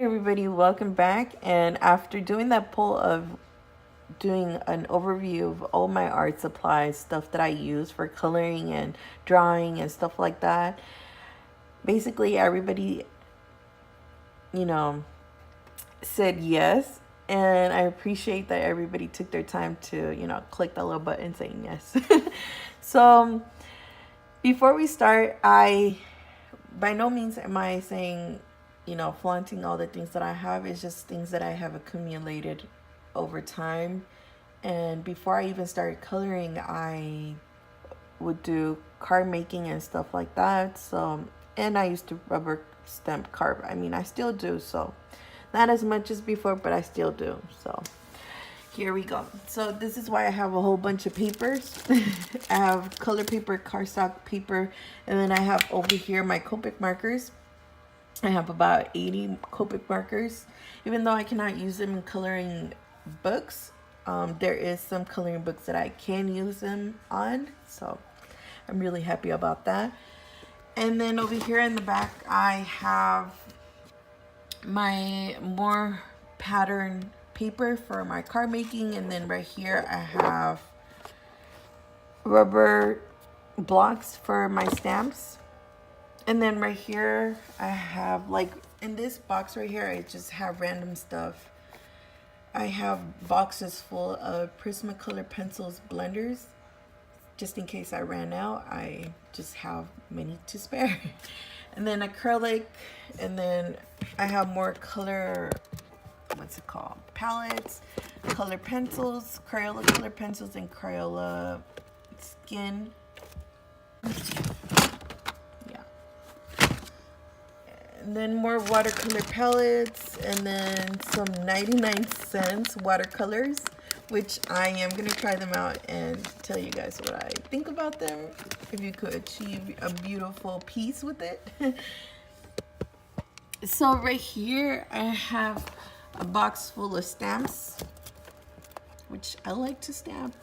Everybody, welcome back. And after doing that poll of doing an overview of all my art supplies, stuff that I use for coloring and drawing and stuff like that, basically everybody, you know, said yes. And I appreciate that everybody took their time to, click that little button saying yes. So before we start, by no means am I saying, flaunting all the things that I have. It's just things that I have accumulated over time. And before I even started coloring, I would do card making and stuff like that. So, and I used to rubber stamp card. I mean, I still do. So, not as much as before, but I still do. So, here we go. So this is why I have a whole bunch of papers. I have color paper, cardstock paper, and then I have over here my copic markers. I have about 80 copic markers. Even though I cannot use them in coloring books, there is some coloring books that I can use them on. So I'm really happy about that. And then over here in the back, I have my more pattern paper for my card making. And then right here, I have rubber blocks for my stamps. And then right here, I have, like, in this box right here, I just have random stuff. I have boxes full of Prismacolor pencils, blenders. Just in case I ran out, I just have many to spare. And then acrylic, and then I have more color, palettes, color pencils, Crayola color pencils, and Crayola skin. And then more watercolor palettes, and then some 99-cent watercolors, which I am going to try them out and tell you guys what I think about them, if you could achieve a beautiful piece with it. So right here, I have a box full of stamps, which I like to stamp.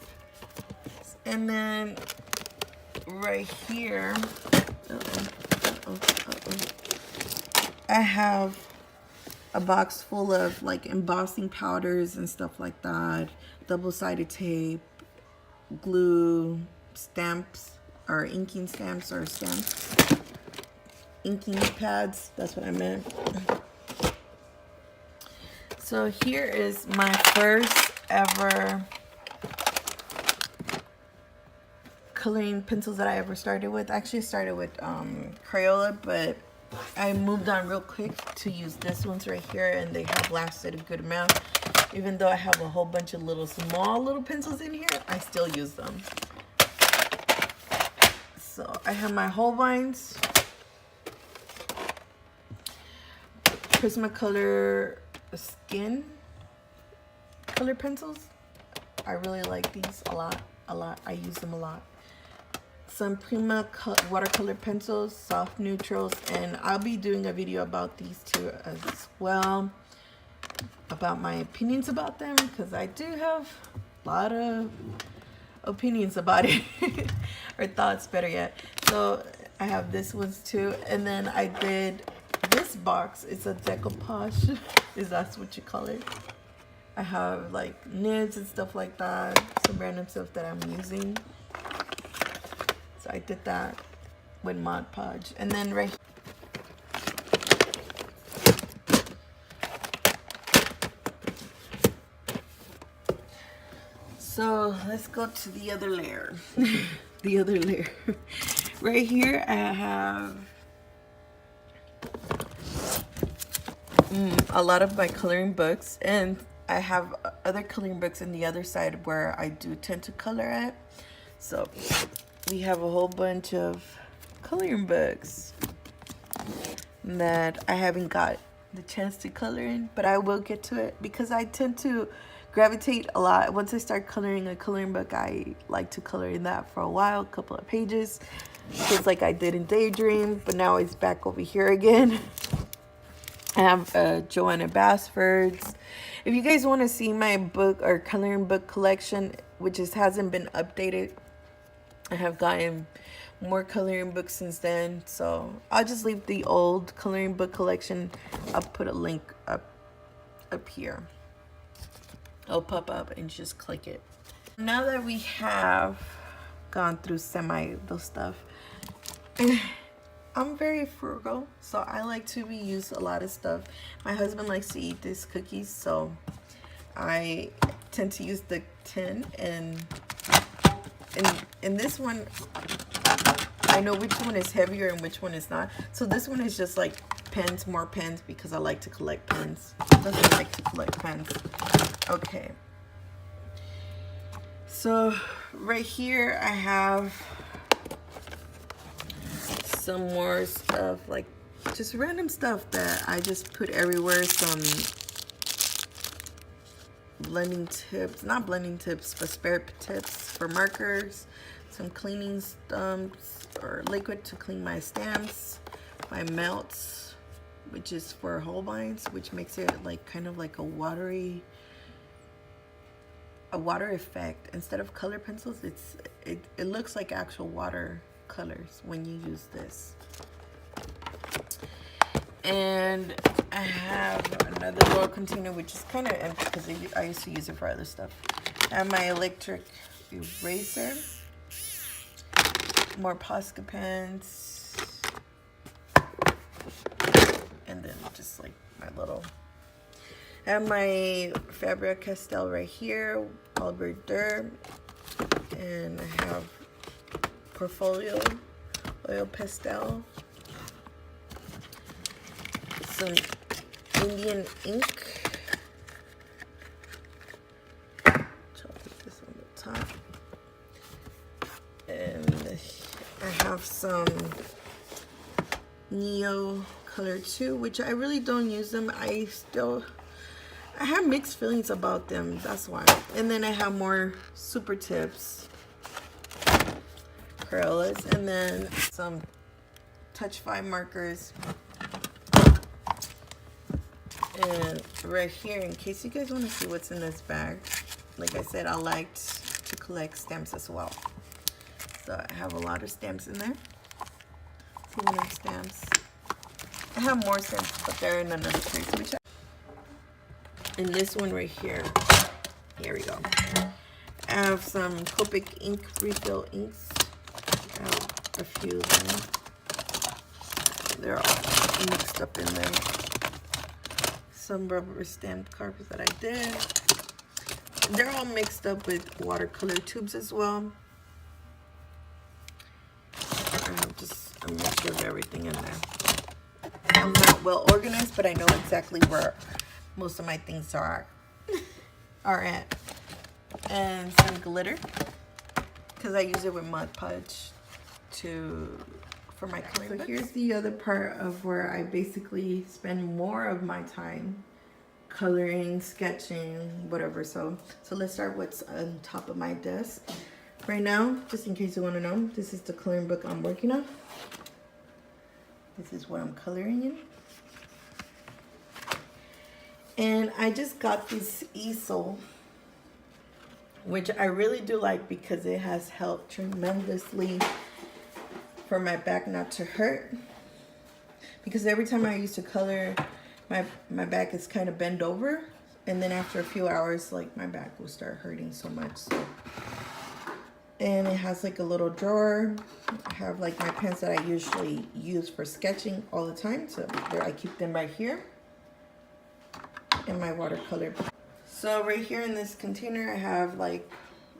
And then right here, I have a box full of like embossing powders and stuff like that, double-sided tape, glue, stamps, or inking stamps, or stamps, inking pads, that's what I meant. So here is my first ever coloring pencils that I ever started with. I actually started with Crayola, but I moved on real quick to use this ones right here, and they have lasted a good amount. Even though I have a whole bunch of small little pencils in here, I still use them. So I have my Holbeins, Prismacolor skin color pencils. I really like these a lot. I use them a lot. Some Prima watercolor pencils, soft neutrals, and I'll be doing a video about these two as well, about my opinions about them, because I do have a lot of opinions about it, or thoughts, better yet. So I have this ones too, and then I did this box. It's a decoupage, is that's what you call it. I have like nibs and stuff like that, some random stuff that I'm using. So I did that with Mod Podge. And then right here, so let's go to the other layer. The other layer. Right here I have a lot of my coloring books, and I have other coloring books in the other side where I do tend to color at. So we have a whole bunch of coloring books that I haven't got the chance to color in, but I will get to it because I tend to gravitate a lot. Once I start coloring a coloring book, I like to color in that for a while, a couple of pages, just like I did in Daydream, but now it's back over here again. I have Joanna Basford's. If you guys want to see my book or coloring book collection, which just hasn't been updated, I have gotten more coloring books since then. So I'll just leave the old coloring book collection. I'll put a link up here. It'll pop up and just click it. Now that we have gone through those stuff, I'm very frugal, so I like to reuse a lot of stuff. My husband likes to eat these cookies, so I tend to use the tin, and in this one I know which one is heavier and which one is not. So this one is just like pens, more pens, because I like to collect pens. Doesn't like to collect pens. Okay, so right here I have some more stuff, like just random stuff that I just put everywhere. Some blending tips, not blending tips, but spare tips for markers, some cleaning stumps or liquid to clean my stamps, my melts, which is for Holbein's, which makes it like kind of like a water effect. Instead of color pencils, it looks like actual water colors when you use this. And I have another little container which is kind of empty because I used to use it for other stuff. I have my electric eraser, more Posca pens, and then just like my little, I have my Faber-Castell right here, Albert Durr, and I have Portfolio Oil Pastel, some Indian ink, so I'll put this on the top, and I have some Neo Color 2, which I really don't use them. I have mixed feelings about them, that's why. And then I have more Super Tips Crayolas, and then some Touch 5 markers. And right here, in case you guys want to see what's in this bag, like I said, I like to collect stamps as well. So I have a lot of stamps in there. Souvenir stamps. I have more stamps, but they're in another case. In this one right here, here we go. I have some Copic ink refill inks. I have a few of them. They're all mixed up in there. Some rubber stamped cards that I did. They're all mixed up with watercolor tubes as well. I have just a mixture of everything in there. I'm not well organized, but I know exactly where most of my things are at. And some glitter, because I use it with Mod Podge for my coloring book. So here's the other part of where I basically spend more of my time coloring, sketching, whatever. So let's start what's on top of my desk right now, just in case you want to know. This is the coloring book I'm working on. This is what I'm coloring in. And I just got this easel, which I really do like because it has helped tremendously for my back not to hurt. Because every time I used to color, my back is kind of bent over, and then after a few hours, like, my back will start hurting so much. So, and it has like a little drawer. I have like my pens that I usually use for sketching all the time, so there I keep them right here, and my watercolor. So right here in this container, I have like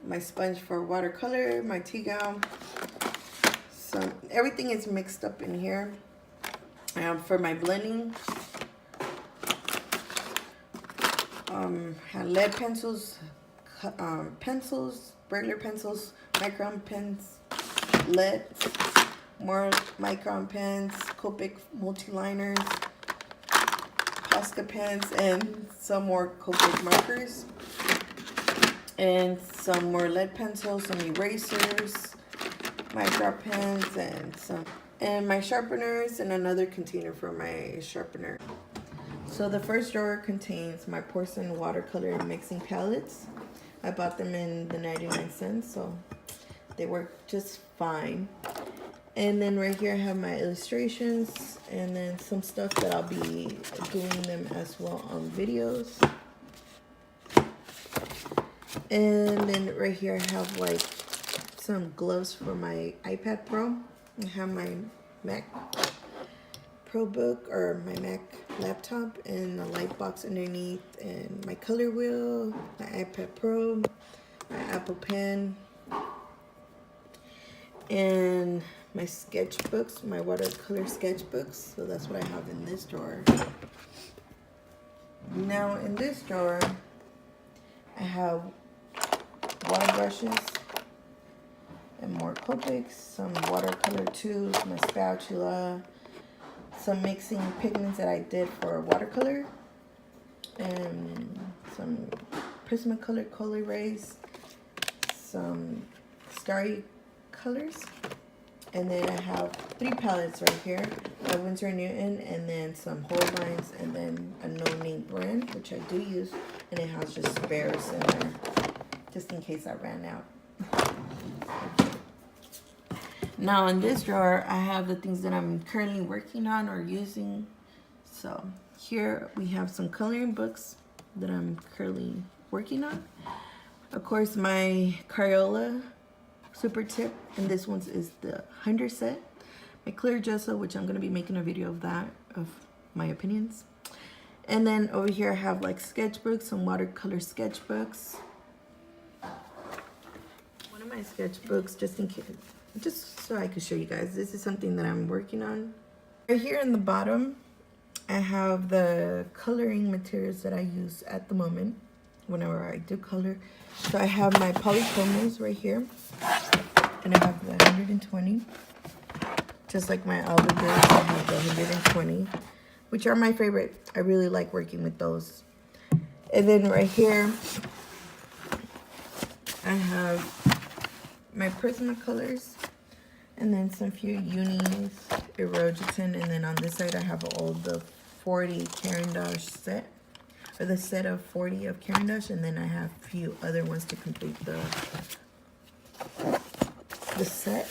my sponge for watercolor, my tea gown. So everything is mixed up in here. For my blending, have lead pencils, regular pencils, micron pens, lead, more micron pens, Copic multi-liners, Posca pens, and some more Copic markers, and some more lead pencils, some erasers, micro pens, and my sharpeners, and another container for my sharpener. So the first drawer contains my porcelain watercolor mixing palettes. I bought them in the 99 cents, so they work just fine. And then right here I have my illustrations and then some stuff that I'll be doing them as well on videos. And then right here I have like some gloves for my iPad Pro. I have my Mac Pro book or my Mac laptop and a light box underneath, and my color wheel, my iPad Pro, my Apple Pen, and my sketchbooks, my watercolor sketchbooks. So that's what I have in this drawer. Now in this drawer I have water brushes and more copics, some watercolor tubes, my spatula, some mixing pigments that I did for watercolor, and some Prismacolor color rays, some starry colors, and then I have 3 palettes right here, my Winsor & Newton, and then some Holbein's, and then a no-name brand, which I do use, and it has just spares in there, just in case I ran out. Now in this drawer, I have the things that I'm currently working on or using. So here we have some coloring books that I'm currently working on. Of course, my Crayola Super Tip, and this one is the 100 set. My clear gesso, which I'm going to be making a video of that, of my opinions. And then over here I have like sketchbooks, some watercolor sketchbooks. One of my sketchbooks, just in case, just so I could show you guys, this is something that I'm working on. Right here in the bottom, I have the coloring materials that I use at the moment whenever I do color. So I have my Polychromos right here, and I have the 120. Just like my Algebra, I have the 120, which are my favorite. I really like working with those. And then right here, I have my Prismacolors, and then some few unis, Erogeton, and then on this side I have all the 40 Caran d'Ache set, or the set of 40 of Caran d'Ache, and then I have a few other ones to complete the set.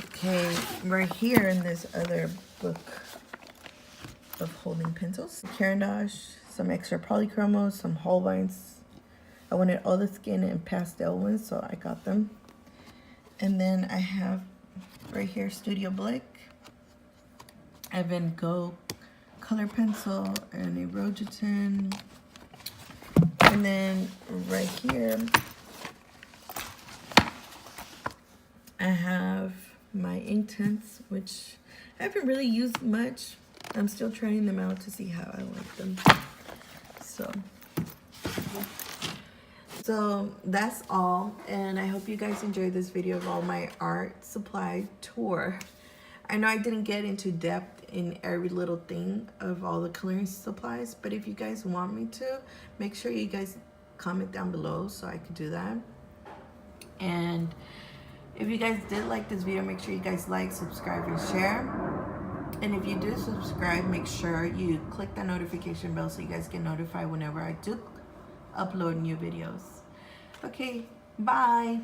Okay, right here in this other book of holding pencils, Caran d'Ache, some extra Polychromos, some Holbein's. I wanted all the skin and pastel ones, so I got them. And then I have right here Studio Blick, Evan Go color pencil, and Erogeton. And then right here I have my Inktense, which I haven't really used much. I'm still trying them out to see how I like them. So that's all, and I hope you guys enjoyed this video of all my art supply tour. I know I didn't get into depth in every little thing of all the coloring supplies, but if you guys want me to, make sure you guys comment down below so I could do that. And if you guys did like this video, make sure you guys like, subscribe, and share. And if you do subscribe, make sure you click that notification bell so you guys get notified whenever I do upload new videos. Okay, bye.